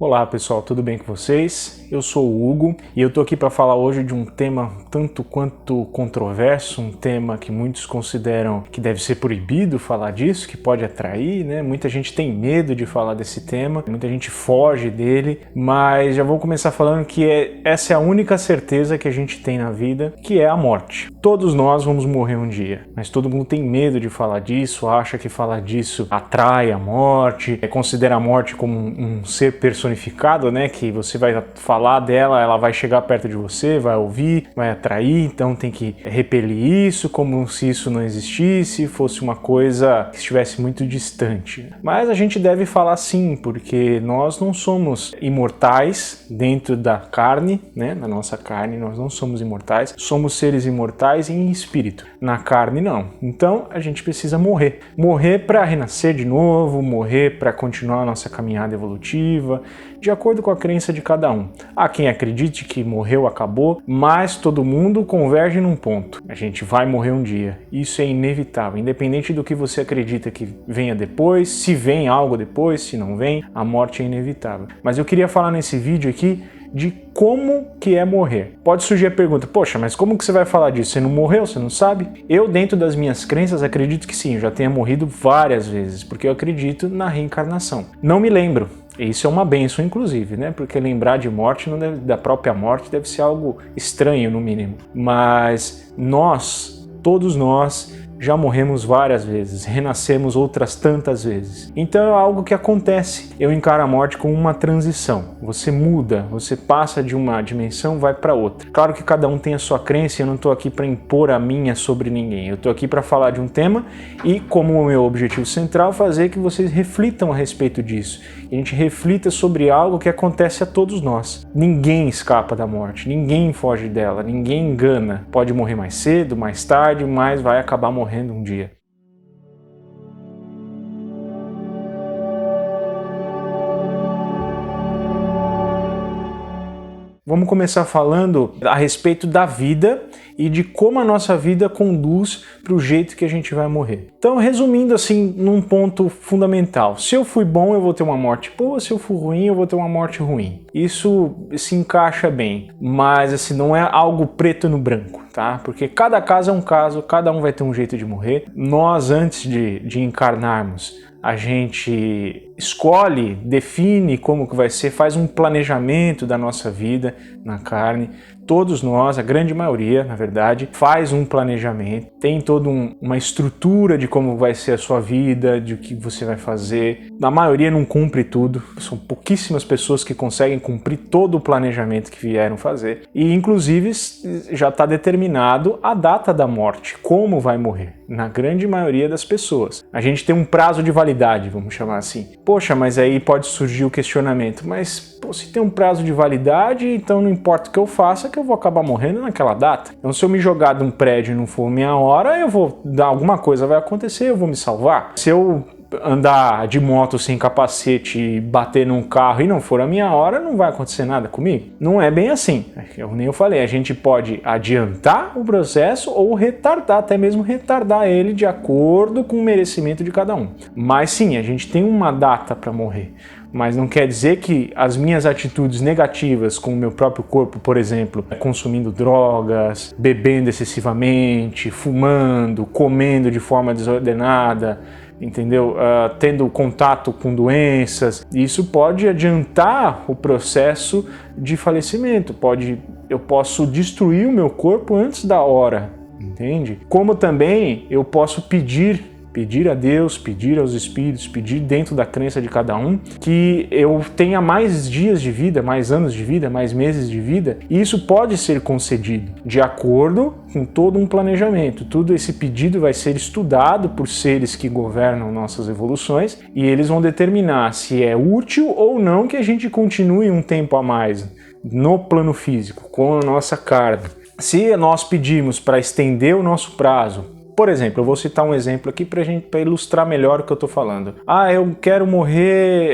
Olá pessoal, tudo bem com vocês? Eu sou o Hugo e eu tô aqui para falar hoje de um tema tanto quanto controverso, um tema que muitos consideram que deve ser proibido falar disso, que pode atrair, né? Muita gente tem medo de falar desse tema, muita gente foge dele, mas já vou começar falando que essa é a única certeza que a gente tem na vida, que é a morte. Todos nós vamos morrer um dia, mas todo mundo tem medo de falar disso, acha que falar disso atrai a morte, considera a morte como um ser personificado, né? Que você vai falar dela, ela vai chegar perto de você, vai ouvir, vai atrair, então tem que repelir isso como se isso não existisse, fosse uma coisa que estivesse muito distante. Mas a gente deve falar sim, porque nós não somos imortais dentro da carne, né? Na nossa carne nós não somos imortais, somos seres imortais em espírito. Na carne não. Então a gente precisa morrer. Morrer para renascer de novo, morrer para continuar a nossa caminhada evolutiva, de acordo com a crença de cada um. Há quem acredite que morreu, acabou, mas todo mundo converge num ponto. A gente vai morrer um dia. Isso é inevitável. Independente do que você acredita que venha depois, se vem algo depois, se não vem, a morte é inevitável. Mas eu queria falar nesse vídeo aqui de como que é morrer. Pode surgir a pergunta, poxa, mas como que você vai falar disso? Você não morreu? Você não sabe? Eu, dentro das minhas crenças, acredito que sim, eu já tenha morrido várias vezes, porque eu acredito na reencarnação. Não me lembro. Isso é uma bênção, inclusive, né? Porque lembrar de morte, não deve, da própria morte, deve ser algo estranho, no mínimo. Mas nós, todos nós, já morremos várias vezes, renascemos outras tantas vezes. Então é algo que acontece. Eu encaro a morte como uma transição. Você muda, você passa de uma dimensão, vai para outra. Claro que cada um tem a sua crença e eu não estou aqui para impor a minha sobre ninguém. Eu estou aqui para falar de um tema e, como o meu objetivo central, fazer que vocês reflitam a respeito disso. E a gente reflita sobre algo que acontece a todos nós. Ninguém escapa da morte, ninguém foge dela, ninguém engana. Pode morrer mais cedo, mais tarde, mas vai acabar morrendo um dia. Vamos começar falando a respeito da vida e de como a nossa vida conduz para o jeito que a gente vai morrer. Então, resumindo assim, num ponto fundamental. Se eu fui bom, eu vou ter uma morte boa. Se eu for ruim, eu vou ter uma morte ruim. Isso se encaixa bem, mas assim, não é algo preto no branco, tá? Porque cada caso é um caso, cada um vai ter um jeito de morrer. Nós, antes de encarnarmos, a gente escolhe, define como que vai ser, faz um planejamento da nossa vida na carne. Todos nós, a grande maioria, na verdade, faz um planejamento, tem toda uma estrutura de como vai ser a sua vida, de o que você vai fazer. A maioria não cumpre tudo, são pouquíssimas pessoas que conseguem cumprir todo o planejamento que vieram fazer. E, inclusive, já está determinado a data da morte, como vai morrer, na grande maioria das pessoas. A gente tem um prazo de validade, vamos chamar assim. Poxa, mas aí pode surgir o questionamento, mas se tem um prazo de validade, então não importa o que eu faça, que eu vou acabar morrendo naquela data. Então se eu me jogar de um prédio e não for minha hora, eu vou dar alguma coisa, vai acontecer, eu vou me salvar. Se eu andar de moto sem capacete e bater num carro e não for a minha hora, não vai acontecer nada comigo. Não é bem assim. Eu falei, a gente pode adiantar o processo ou retardar, até mesmo retardar ele de acordo com o merecimento de cada um. Mas sim, a gente tem uma data para morrer. Mas não quer dizer que as minhas atitudes negativas com o meu próprio corpo, por exemplo, consumindo drogas, bebendo excessivamente, fumando, comendo de forma desordenada, entendeu? Tendo contato com doenças, isso pode adiantar o processo de falecimento, eu posso destruir o meu corpo antes da hora, entende? Como também eu posso pedir a Deus, pedir aos espíritos, pedir dentro da crença de cada um que eu tenha mais dias de vida, mais anos de vida, mais meses de vida, e isso pode ser concedido de acordo com todo um planejamento. Tudo esse pedido vai ser estudado por seres que governam nossas evoluções e eles vão determinar se é útil ou não que a gente continue um tempo a mais no plano físico, com a nossa carne. Se nós pedimos para estender o nosso prazo, por exemplo, eu vou citar um exemplo aqui para ilustrar melhor o que eu estou falando.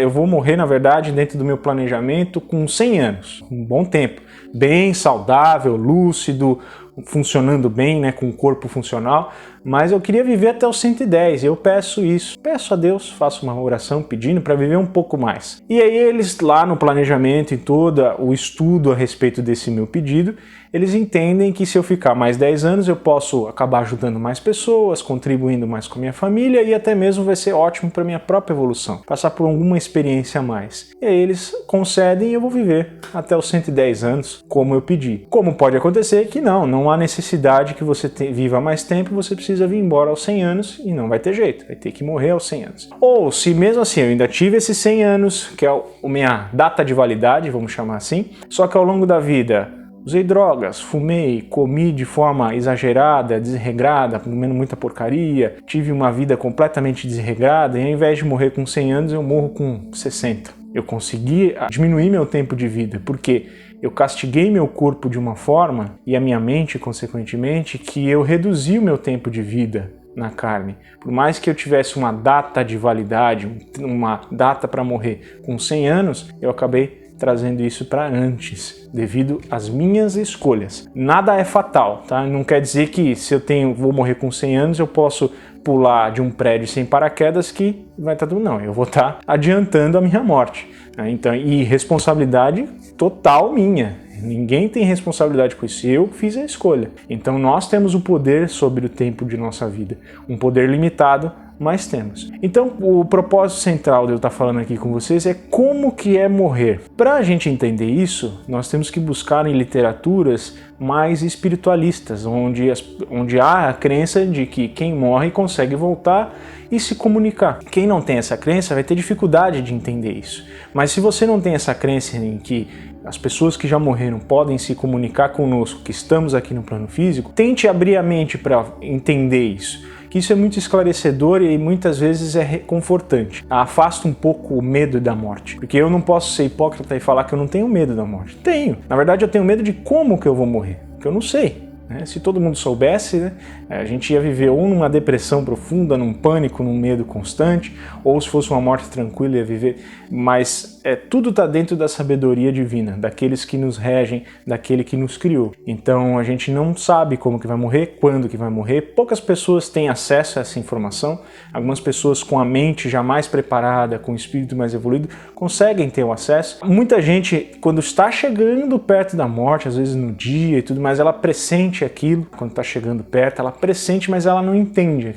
Eu vou morrer, na verdade, dentro do meu planejamento com 100 anos, um bom tempo, bem saudável, lúcido, funcionando bem, né, com o corpo funcional, mas eu queria viver até os 110, eu peço isso. Peço a Deus, faço uma oração pedindo para viver um pouco mais. E aí eles lá no planejamento e todo o estudo a respeito desse meu pedido, eles entendem que se eu ficar mais 10 anos eu posso acabar ajudando mais pessoas, contribuindo mais com a minha família e até mesmo vai ser ótimo para minha própria evolução, passar por alguma experiência a mais. E aí eles concedem e eu vou viver até os 110 anos, como eu pedi. Como pode acontecer que não há necessidade que você viva mais tempo, você precisa vir embora aos 100 anos e não vai ter jeito, vai ter que morrer aos 100 anos. Ou se mesmo assim eu ainda tive esses 100 anos, que é a minha data de validade, vamos chamar assim, só que ao longo da vida usei drogas, fumei, comi de forma exagerada, desregrada, comendo muita porcaria, tive uma vida completamente desregrada e ao invés de morrer com 100 anos, eu morro com 60. Eu consegui diminuir meu tempo de vida, porque eu castiguei meu corpo de uma forma, e a minha mente, consequentemente, que eu reduzi o meu tempo de vida na carne. Por mais que eu tivesse uma data de validade, uma data para morrer com 100 anos, eu acabei trazendo isso para antes, devido às minhas escolhas. Nada é fatal, tá? Não quer dizer que se eu vou morrer com 100 anos, eu posso pular de um prédio sem paraquedas que vai estar tudo. Não, eu vou estar adiantando a minha morte, né? Então, e responsabilidade total minha. Ninguém tem responsabilidade com isso, eu fiz a escolha. Então nós temos o poder sobre o tempo de nossa vida, um poder limitado, mas temos. Então o propósito central de eu estar falando aqui com vocês é como que é morrer. Para a gente entender isso, nós temos que buscar em literaturas mais espiritualistas, onde há a crença de que quem morre consegue voltar e se comunicar. Quem não tem essa crença vai ter dificuldade de entender isso. Mas se você não tem essa crença em que as pessoas que já morreram podem se comunicar conosco, que estamos aqui no plano físico, tente abrir a mente para entender isso. Que isso é muito esclarecedor e muitas vezes é reconfortante. Afasta um pouco o medo da morte. Porque eu não posso ser hipócrita e falar que eu não tenho medo da morte. Tenho. Na verdade, eu tenho medo de como que eu vou morrer. Porque eu não sei. Se todo mundo soubesse, né, a gente ia viver ou numa depressão profunda, num pânico, num medo constante, ou se fosse uma morte tranquila ia viver, mas tudo está dentro da sabedoria divina, daqueles que nos regem, daquele que nos criou. Então a gente não sabe como que vai morrer, quando que vai morrer, poucas pessoas têm acesso a essa informação, algumas pessoas com a mente já mais preparada, com o espírito mais evoluído, conseguem ter o acesso. Muita gente, quando está chegando perto da morte, às vezes no dia e tudo mais, ela pressente aquilo, quando está chegando perto, ela pressente, mas ela não entende.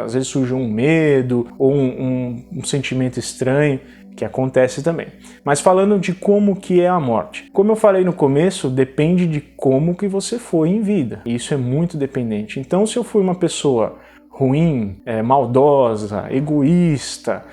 Às vezes surge um medo ou um sentimento estranho, que acontece também. Mas falando de como que é a morte. Como eu falei no começo, depende de como que você foi em vida. Isso é muito dependente. Então, se eu fui uma pessoa ruim, maldosa, egoísta,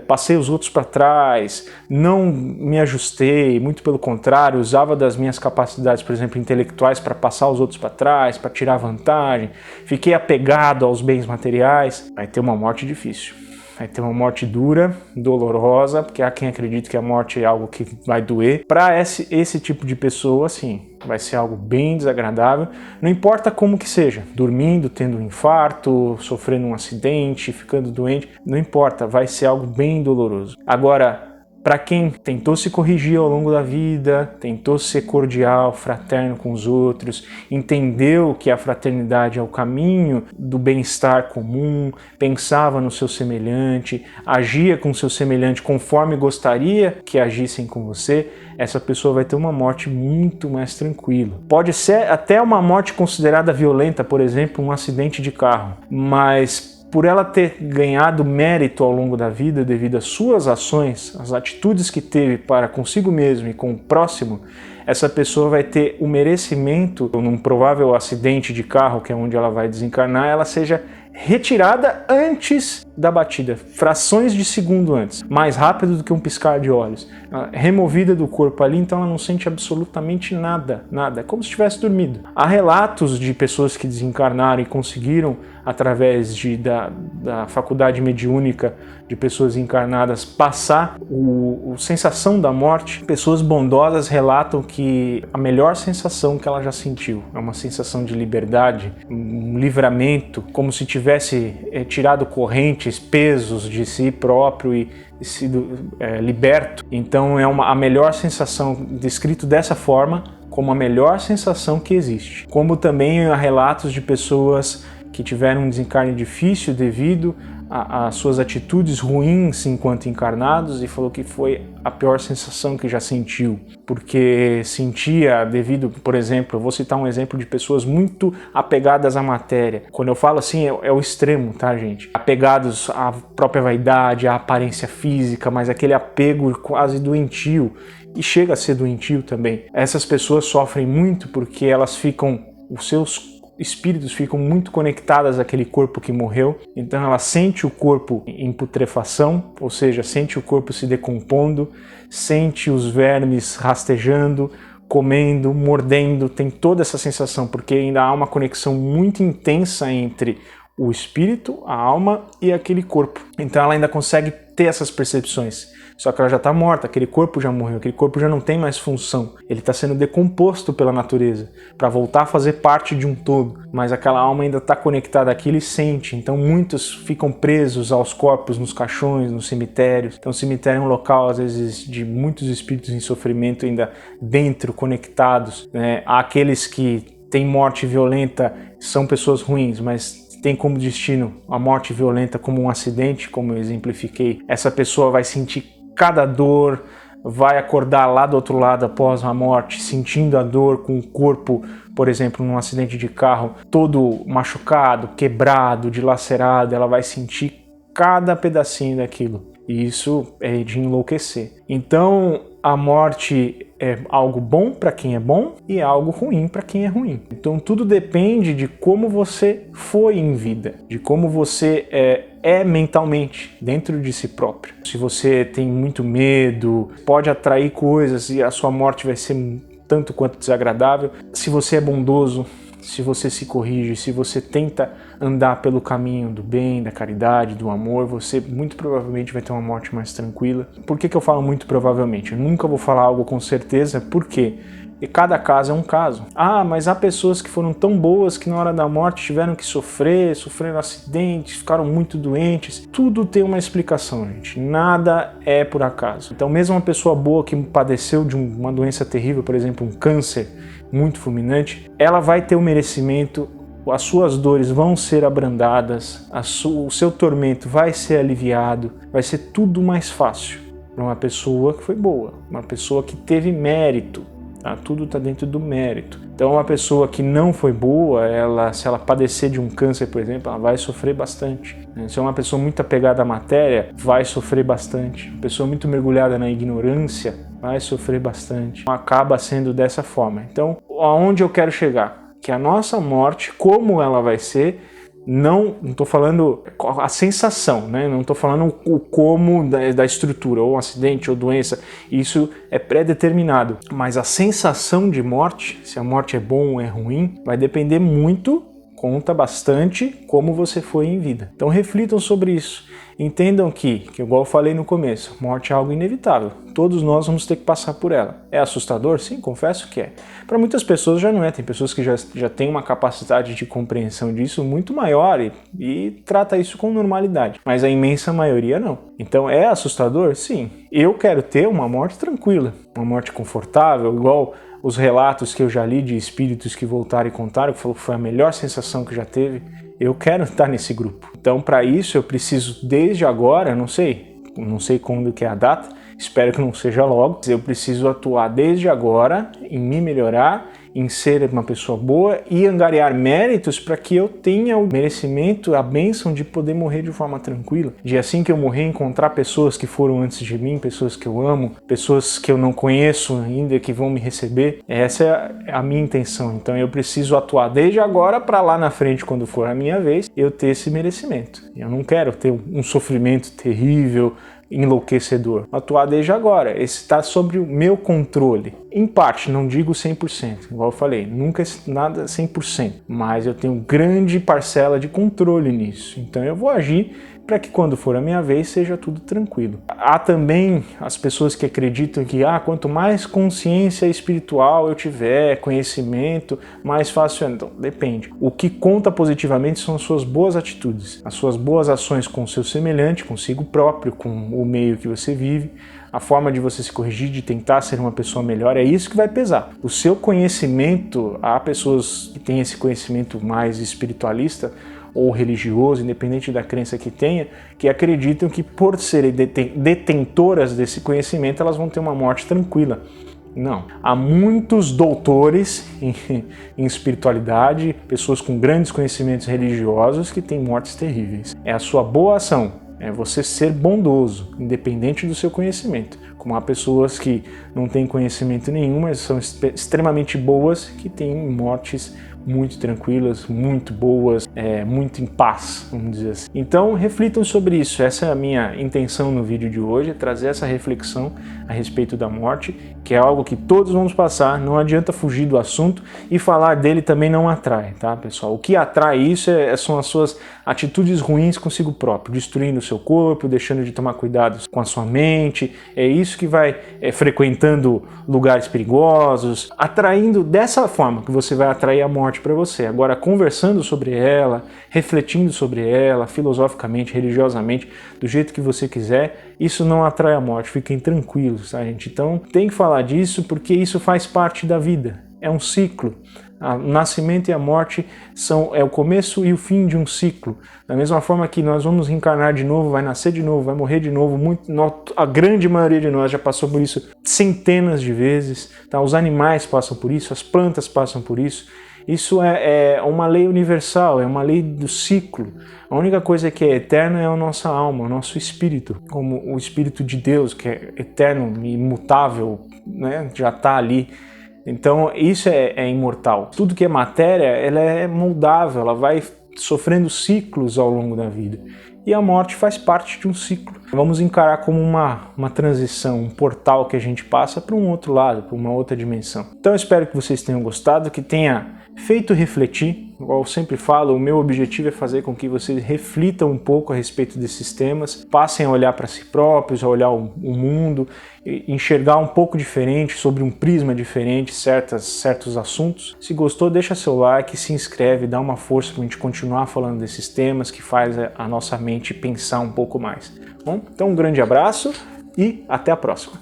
passei os outros para trás, não me ajustei, muito pelo contrário, usava das minhas capacidades, por exemplo, intelectuais para passar os outros para trás, para tirar vantagem, fiquei apegado aos bens materiais, vai ter uma morte difícil. Vai ter uma morte dura, dolorosa, porque há quem acredita que a morte é algo que vai doer. Para esse tipo de pessoa, assim, vai ser algo bem desagradável, não importa como que seja, dormindo, tendo um infarto, sofrendo um acidente, ficando doente, não importa, vai ser algo bem doloroso. Agora, para quem tentou se corrigir ao longo da vida, tentou ser cordial, fraterno com os outros, entendeu que a fraternidade é o caminho do bem-estar comum, pensava no seu semelhante, agia com o seu semelhante conforme gostaria que agissem com você, essa pessoa vai ter uma morte muito mais tranquila. Pode ser até uma morte considerada violenta, por exemplo, um acidente de carro, mas por ela ter ganhado mérito ao longo da vida devido às suas ações, às atitudes que teve para consigo mesmo e com o próximo, essa pessoa vai ter o merecimento, num provável acidente de carro, que é onde ela vai desencarnar, ela seja retirada antes da batida, frações de segundo antes, mais rápido do que um piscar de olhos, removida do corpo ali, então ela não sente absolutamente nada, é como se tivesse dormido. Há relatos de pessoas que desencarnaram e conseguiram, através da faculdade mediúnica de pessoas encarnadas, passar a sensação da morte. Pessoas bondosas relatam que a melhor sensação que ela já sentiu é uma sensação de liberdade, um livramento, como se tivesse tirado correntes, pesos de si próprio e sido liberto. Então é a melhor sensação, descrito dessa forma, como a melhor sensação que existe. Como também há relatos de pessoas que tiveram um desencarne difícil devido às suas atitudes ruins enquanto encarnados, e falou que foi a pior sensação que já sentiu, porque sentia devido, por exemplo, eu vou citar um exemplo de pessoas muito apegadas à matéria. Quando eu falo assim, é o extremo, tá, gente? Apegados à própria vaidade, à aparência física, mas aquele apego quase doentio, e chega a ser doentio também. Essas pessoas sofrem muito porque elas ficam, os seus espíritos ficam muito conectadas àquele corpo que morreu, então ela sente o corpo em putrefação, ou seja, sente o corpo se decompondo, sente os vermes rastejando, comendo, mordendo, tem toda essa sensação, porque ainda há uma conexão muito intensa entre o espírito, a alma e aquele corpo. Então ela ainda consegue ter essas percepções. Só que ela já está morta, aquele corpo já morreu, aquele corpo já não tem mais função. Ele está sendo decomposto pela natureza para voltar a fazer parte de um todo. Mas aquela alma ainda está conectada àquilo e sente. Então muitos ficam presos aos corpos, nos caixões, nos cemitérios. Então o cemitério é um local, às vezes, de muitos espíritos em sofrimento ainda dentro, conectados, né? Aqueles que têm morte violenta são pessoas ruins, mas tem como destino a morte violenta como um acidente, como eu exemplifiquei. Essa pessoa vai sentir cada dor, vai acordar lá do outro lado após a morte, sentindo a dor com o corpo, por exemplo, num acidente de carro, todo machucado, quebrado, dilacerado, ela vai sentir cada pedacinho daquilo. E isso é de enlouquecer. Então, a morte é algo bom para quem é bom e é algo ruim para quem é ruim. Então, tudo depende de como você foi em vida, de como você é mentalmente, dentro de si próprio. Se você tem muito medo, pode atrair coisas e a sua morte vai ser tanto quanto desagradável. Se você é bondoso, se você se corrige, se você tenta andar pelo caminho do bem, da caridade, do amor, você muito provavelmente vai ter uma morte mais tranquila. Por que eu falo muito provavelmente? Eu nunca vou falar algo com certeza, por quê? E cada caso é um caso. Ah, mas há pessoas que foram tão boas que na hora da morte tiveram que sofreram acidentes, ficaram muito doentes. Tudo tem uma explicação, gente. Nada é por acaso. Então mesmo uma pessoa boa que padeceu de uma doença terrível, por exemplo, um câncer muito fulminante, ela vai ter o merecimento, as suas dores vão ser abrandadas, o seu tormento vai ser aliviado, vai ser tudo mais fácil para uma pessoa que foi boa, uma pessoa que teve mérito. Tá? Tudo está dentro do mérito. Então uma pessoa que não foi boa, se ela padecer de um câncer, por exemplo, ela vai sofrer bastante. Se é uma pessoa muito apegada à matéria, vai sofrer bastante. Uma pessoa muito mergulhada na ignorância, vai sofrer bastante. Acaba sendo dessa forma. Então, aonde eu quero chegar? Que a nossa morte, como ela vai ser, não estou falando a sensação, né? Não estou falando o como da estrutura, ou um acidente, ou doença, isso é pré-determinado. Mas a sensação de morte, se a morte é bom ou é ruim, vai depender muito, conta bastante como você foi em vida. Então reflitam sobre isso. Entendam que igual eu falei no começo, morte é algo inevitável. Todos nós vamos ter que passar por ela. É assustador? Sim, confesso que é. Para muitas pessoas já não é. Tem pessoas que já têm uma capacidade de compreensão disso muito maior e trata isso com normalidade. Mas a imensa maioria não. Então é assustador? Sim. Eu quero ter uma morte tranquila, uma morte confortável, igual os relatos que eu já li de espíritos que voltaram e contaram, que falou que foi a melhor sensação que já teve. Eu quero estar nesse grupo. Então, para isso, eu preciso, desde agora, não sei quando que é a data, espero que não seja logo, eu preciso atuar desde agora em me melhorar, em ser uma pessoa boa e angariar méritos para que eu tenha o merecimento, a bênção de poder morrer de forma tranquila. De assim que eu morrer, encontrar pessoas que foram antes de mim, pessoas que eu amo, pessoas que eu não conheço ainda, que vão me receber. Essa é a minha intenção. Então eu preciso atuar desde agora para lá na frente, quando for a minha vez, eu ter esse merecimento. Eu não quero ter um sofrimento terrível, enlouquecedor. Atuar desde agora, esse está sobre o meu controle. Em parte, não digo 100%, igual eu falei, nunca nada 100%, mas eu tenho grande parcela de controle nisso. Então eu vou agir para que quando for a minha vez seja tudo tranquilo. Há também as pessoas que acreditam que quanto mais consciência espiritual eu tiver, conhecimento, mais fácil é. Então, depende. O que conta positivamente são as suas boas atitudes, as suas boas ações com o seu semelhante, consigo próprio, com o meio que você vive, a forma de você se corrigir, de tentar ser uma pessoa melhor, é isso que vai pesar. O seu conhecimento, há pessoas que têm esse conhecimento mais espiritualista, ou religioso, independente da crença que tenha, que acreditam que por serem detentoras desse conhecimento, elas vão ter uma morte tranquila. Não. Há muitos doutores em espiritualidade, pessoas com grandes conhecimentos religiosos que têm mortes terríveis. É a sua boa ação, é você ser bondoso, independente do seu conhecimento. Como há pessoas que não têm conhecimento nenhum, mas são extremamente boas, que têm mortes muito tranquilas, muito boas, muito em paz, vamos dizer assim. Então reflitam sobre isso, essa é a minha intenção no vídeo de hoje, é trazer essa reflexão a respeito da morte, que é algo que todos vamos passar, não adianta fugir do assunto, e falar dele também não atrai, tá, pessoal? O que atrai isso são as suas atitudes ruins consigo próprio, destruindo o seu corpo, deixando de tomar cuidado com a sua mente, é isso que vai frequentando lugares perigosos, atraindo dessa forma que você vai atrair a morte para você. Agora, conversando sobre ela, refletindo sobre ela, filosoficamente, religiosamente, do jeito que você quiser, isso não atrai a morte, fiquem tranquilos, tá, gente? Então, tem que falar disso porque isso faz parte da vida, é um ciclo. O nascimento e a morte é o começo e o fim de um ciclo. Da mesma forma que nós vamos reencarnar de novo, vai nascer de novo, vai morrer de novo, a grande maioria de nós já passou por isso centenas de vezes, tá? Os animais passam por isso, as plantas passam por isso. Isso é uma lei universal, é uma lei do ciclo. A única coisa que é eterna é a nossa alma, o nosso espírito, como o Espírito de Deus, que é eterno e imutável, né? Já está ali. Então isso é imortal. Tudo que é matéria, ela é moldável, ela vai sofrendo ciclos ao longo da vida. E a morte faz parte de um ciclo. Vamos encarar como uma transição, um portal que a gente passa para um outro lado, para uma outra dimensão. Então eu espero que vocês tenham gostado, que tenha feito refletir. Igual eu sempre falo, o meu objetivo é fazer com que vocês reflitam um pouco a respeito desses temas, passem a olhar para si próprios, a olhar o mundo, enxergar um pouco diferente, sobre um prisma diferente, certos assuntos. Se gostou, deixa seu like, se inscreve, dá uma força para a gente continuar falando desses temas que faz a nossa mente pensar um pouco mais. Bom, então um grande abraço e até a próxima.